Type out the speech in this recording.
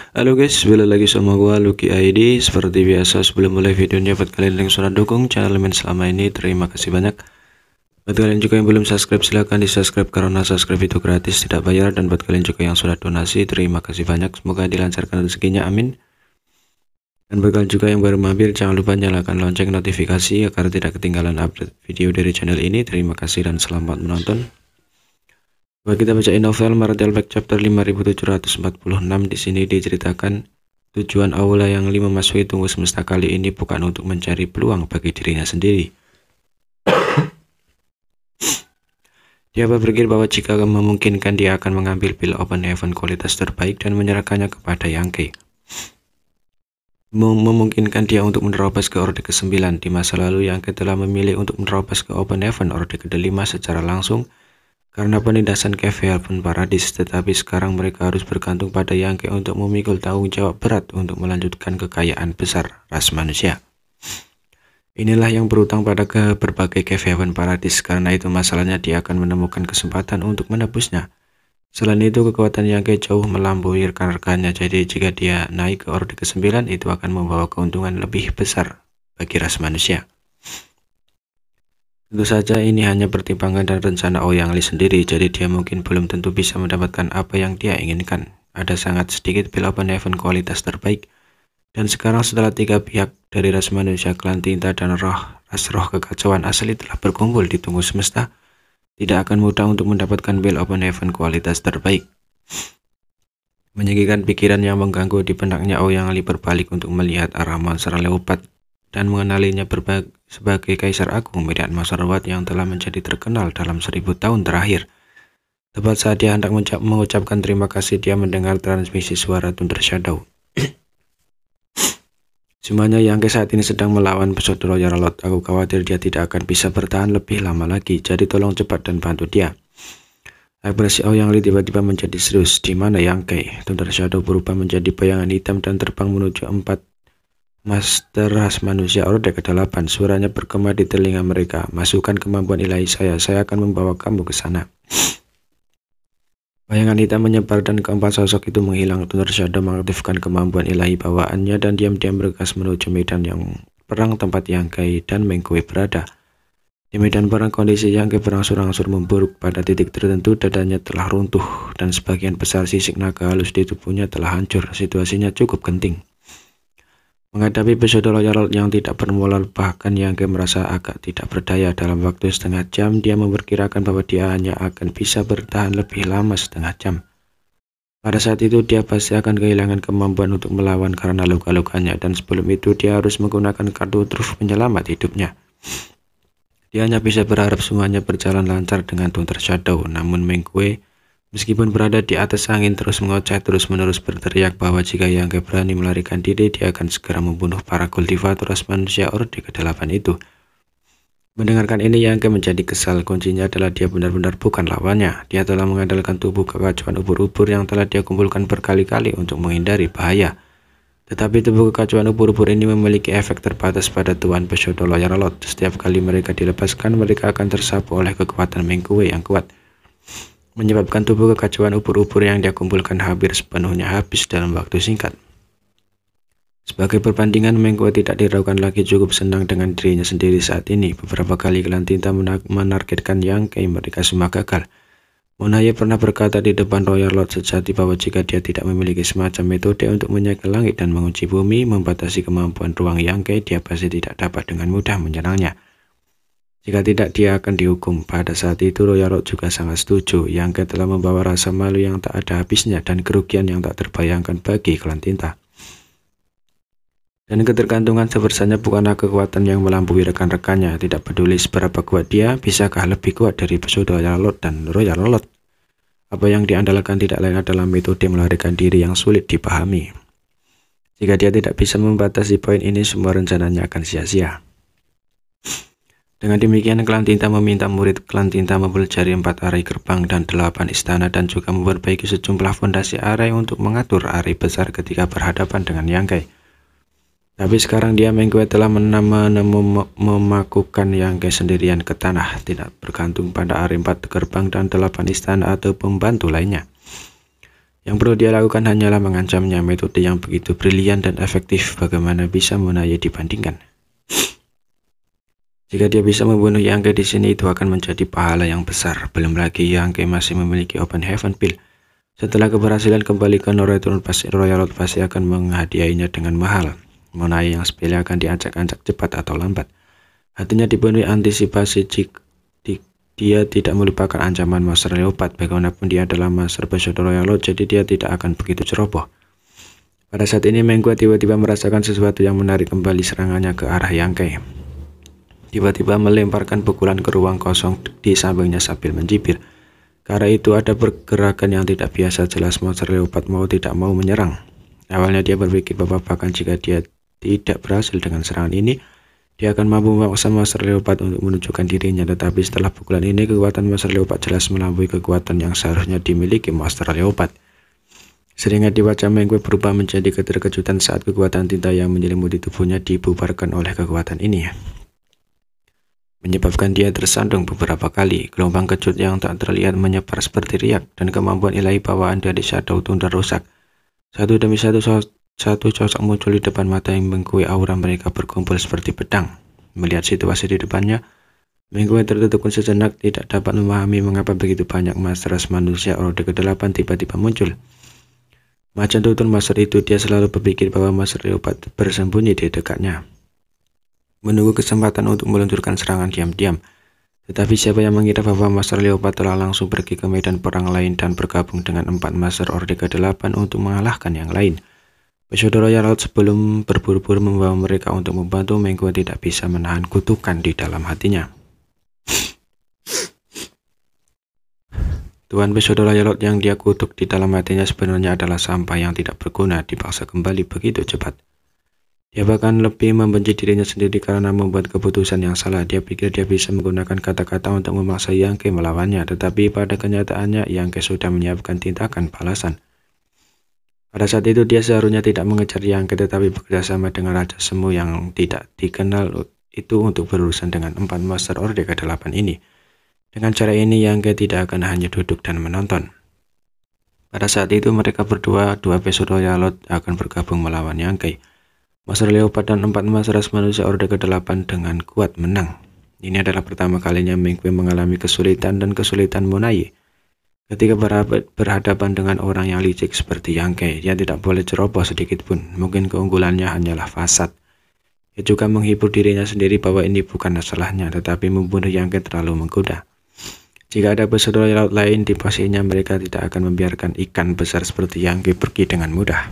Halo guys, balik lagi sama gua Lucky ID. Seperti biasa sebelum mulai videonya, buat kalian yang sudah dukung channel Min selama ini, terima kasih banyak. Buat kalian juga yang belum subscribe, silahkan di subscribe karena subscribe itu gratis, tidak bayar. Dan buat kalian juga yang sudah donasi, terima kasih banyak, semoga dilancarkan rezekinya, amin. Dan buat kalian juga yang baru mampir, jangan lupa nyalakan lonceng notifikasi agar tidak ketinggalan update video dari channel ini. Terima kasih dan selamat menonton. Coba kita bacain novel Martial Back chapter 5746. Di sini diceritakan tujuan Aula yang 5 memasuki tunggu semesta kali ini bukan untuk mencari peluang bagi dirinya sendiri. Dia berpikir bahwa jika memungkinkan, dia akan mengambil pil Open Heaven kualitas terbaik dan menyerahkannya kepada Yangke. Memungkinkan dia untuk menerobos ke Orde ke-9. Di masa lalu, Yangke telah memilih untuk menerobos ke Open Heaven Orde ke-5 secara langsung karena penindasan Cafe Heaven Paradise, tetapi sekarang mereka harus bergantung pada Yangke untuk memikul tanggung jawab berat untuk melanjutkan kekayaan besar ras manusia. Inilah yang berutang pada berbagai Cafe Heaven Paradise, karena itu masalahnya dia akan menemukan kesempatan untuk menebusnya. Selain itu, kekuatan Yangke jauh melampaui rekan-rekannya, jadi jika dia naik ke Orde ke-9, itu akan membawa keuntungan lebih besar bagi ras manusia. Tentu saja ini hanya pertimbangan dan rencana Ouyang Li sendiri, jadi dia mungkin belum tentu bisa mendapatkan apa yang dia inginkan. Ada sangat sedikit pil Open Heaven kualitas terbaik, dan sekarang setelah 3 pihak dari ras manusia, klan tinta, dan ras roh kekacauan asli telah berkumpul di tunggu semesta, tidak akan mudah untuk mendapatkan pil Open Heaven kualitas terbaik. Menyingkirkan pikiran yang mengganggu di benaknya, Ouyang Li berbalik untuk melihat arah monster leopard dan mengenalinya sebagai Kaisar Agung Medan Masarawat yang telah menjadi terkenal dalam 1000 tahun terakhir. Tepat saat dia hendak mengucapkan terima kasih, dia mendengar transmisi suara Thunder Shadow. Semuanya Yangke saat ini sedang melawan pesut Royal Lord. Aku khawatir dia tidak akan bisa bertahan lebih lama lagi, jadi tolong cepat dan bantu dia. Ekspresi Ouyang Li tiba-tiba menjadi serius. Di mana Yangke? Thunder Shadow berubah menjadi bayangan hitam dan terbang menuju 4 Master ras manusia Orde ke-8. Suaranya bergema di telinga mereka. Masukkan kemampuan ilahi saya akan membawa kamu ke sana. Bayangan hitam menyebar dan keempat sosok itu menghilang. Thunder Shadow mengaktifkan kemampuan ilahi bawaannya dan diam-diam bergegas menuju medan yang perang tempat Yangke dan Mengkue berada. Di medan perang, kondisi Yangke berangsur-angsur memburuk. Pada titik tertentu, dadanya telah runtuh dan sebagian besar sisik naga halus di tubuhnya telah hancur. Situasinya cukup genting. Menghadapi pesut Royal Lord yang tidak bermoral, bahkan Yangke merasa agak tidak berdaya. Dalam waktu setengah jam, dia memperkirakan bahwa dia hanya akan bisa bertahan lebih lama setengah jam. Pada saat itu, dia pasti akan kehilangan kemampuan untuk melawan karena luka-lukanya, dan sebelum itu dia harus menggunakan kartu truf penyelamat hidupnya. Dia hanya bisa berharap semuanya berjalan lancar dengan Thunder Shadow. Namun Mengkue, meskipun berada di atas angin, terus mengoceh terus-menerus berteriak bahwa jika Yangke berani melarikan diri, dia akan segera membunuh para kultivator ras manusia Orde ke-8 itu. Mendengarkan ini, Yangke menjadi kesal. Kuncinya adalah dia benar-benar bukan lawannya. Dia telah mengandalkan tubuh kekacauan ubur-ubur yang telah dia kumpulkan berkali-kali untuk menghindari bahaya. Tetapi tubuh kekacauan ubur-ubur ini memiliki efek terbatas pada Tuan pesut Royal Lord. Setiap kali mereka dilepaskan, mereka akan tersapu oleh kekuatan Mengkue yang kuat, menyebabkan tubuh kekacauan ubur-ubur yang dia kumpulkan hampir sepenuhnya habis dalam waktu singkat. Sebagai perbandingan, Mengkue tidak diragukan lagi cukup senang dengan dirinya sendiri saat ini. Beberapa kali klan tinta menargetkan Yangke, mereka semua gagal. Monaye pernah berkata di depan Royal Lord sejati bahwa jika dia tidak memiliki semacam metode untuk menyegel langit dan mengunci bumi, membatasi kemampuan ruang Yangke, dia pasti tidak dapat dengan mudah menyerangnya. Jika tidak, dia akan dihukum. Pada saat itu, Royal Lord juga sangat setuju. Yangke telah membawa rasa malu yang tak ada habisnya dan kerugian yang tak terbayangkan bagi klan tinta. Dan ketergantungan sebenarnya bukanlah kekuatan yang melampaui rekan-rekannya. Tidak peduli seberapa kuat dia, bisakah lebih kuat dari pesut Royal Lord dan Royal Lord? Apa yang diandalkan tidak lain adalah metode melarikan diri yang sulit dipahami. Jika dia tidak bisa membatasi poin ini, semua rencananya akan sia-sia. Dengan demikian, klan tinta meminta murid klan tinta mempelajari 4 arai gerbang dan 8 istana, dan juga memperbaiki sejumlah fondasi arai untuk mengatur arai besar ketika berhadapan dengan Yangke. Tapi sekarang dia Mengkue telah memakukan Yangke sendirian ke tanah, tidak bergantung pada arai 4 gerbang dan 8 istana atau pembantu lainnya. Yang perlu dia lakukan hanyalah mengancamnya, metode yang begitu brilian dan efektif. Bagaimana bisa Monaye dibandingkan? Jika dia bisa membunuh Yangke di sini, itu akan menjadi pahala yang besar. Belum lagi Yangke masih memiliki Open Heaven Pill. Setelah keberhasilan kembali ke Royal Road pasti akan menghadiahinya dengan mahal. Monaye yang sepele akan diacak-acak cepat atau lambat. Hatinya dipenuhi antisipasi jika dia tidak melupakan ancaman Master Leopard. Bagaimanapun dia adalah Master Bushido Royal Road, jadi dia tidak akan begitu ceroboh. Pada saat ini Meng Qiu tiba-tiba merasakan sesuatu yang menarik kembali serangannya ke arah Yangke. Tiba-tiba melemparkan pukulan ke ruang kosong di sampingnya sambil mencibir. Karena itu ada pergerakan yang tidak biasa, jelas Monster Leopard mau tidak mau menyerang. Awalnya dia berpikir bahwa bahkan jika dia tidak berhasil dengan serangan ini, dia akan mampu memaksa Monster Leopard untuk menunjukkan dirinya. Tetapi setelah pukulan ini, kekuatan Monster Leopard jelas melampaui kekuatan yang seharusnya dimiliki Monster Leopard. Seringat di wajah Meng Qiu berubah menjadi keterkejutan saat kekuatan tinta yang menyelimuti tubuhnya dibubarkan oleh kekuatan ini, menyebabkan dia tersandung beberapa kali. Gelombang kejut yang tak terlihat menyebar seperti riak, dan kemampuan ilahi bawaan dari Shadow Thunder rusak. Satu demi satu sosok muncul di depan mata yang Meng Qiu. Aura mereka berkumpul seperti pedang. Melihat situasi di depannya, Meng Qiu tertegun sejenak, tidak dapat memahami mengapa begitu banyak Master manusia Orde ke-8 tiba-tiba muncul. Macan tutur Master itu, dia selalu berpikir bahwa Master Leopard bersembunyi di dekatnya, menunggu kesempatan untuk meluncurkan serangan diam-diam. Tetapi siapa yang mengira bahwa Master Leopard telah langsung pergi ke medan perang lain dan bergabung dengan 4 Master Orde ke-8 untuk mengalahkan yang lain. Bushido Royal Road sebelum berburu-buru membawa mereka untuk membantu, Meng Qiu tidak bisa menahan kutukan di dalam hatinya. Tuan Bushido Royal Road yang dia kutuk di dalam hatinya sebenarnya adalah sampah yang tidak berguna, dipaksa kembali begitu cepat. Dia bahkan lebih membenci dirinya sendiri karena membuat keputusan yang salah. Dia pikir dia bisa menggunakan kata-kata untuk memaksa Yangke melawannya, tetapi pada kenyataannya Yangke sudah menyiapkan tindakan balasan. Pada saat itu dia seharusnya tidak mengejar Yangke, tetapi bekerja sama dengan Raja Semu yang tidak dikenal itu untuk berurusan dengan 4 Master Orde ke-8 ini. Dengan cara ini Yangke tidak akan hanya duduk dan menonton. Pada saat itu mereka berdua, 2 Bushido Royal Road akan bergabung melawan Yangke. Master Leopard dan 4 Master manusia Orde ke-8 dengan kuat menang. Ini adalah pertama kalinya Meng Qiu mengalami kesulitan Monaye. Ketika berhadapan dengan orang yang licik seperti Yangke, dia tidak boleh ceroboh sedikit pun. Mungkin keunggulannya hanyalah fasad. Dia juga menghibur dirinya sendiri bahwa ini bukan masalahnya, tetapi membunuh Yangke terlalu menggoda. Jika ada Bushido Royal lain di posisinya, mereka tidak akan membiarkan ikan besar seperti Yangke pergi dengan mudah.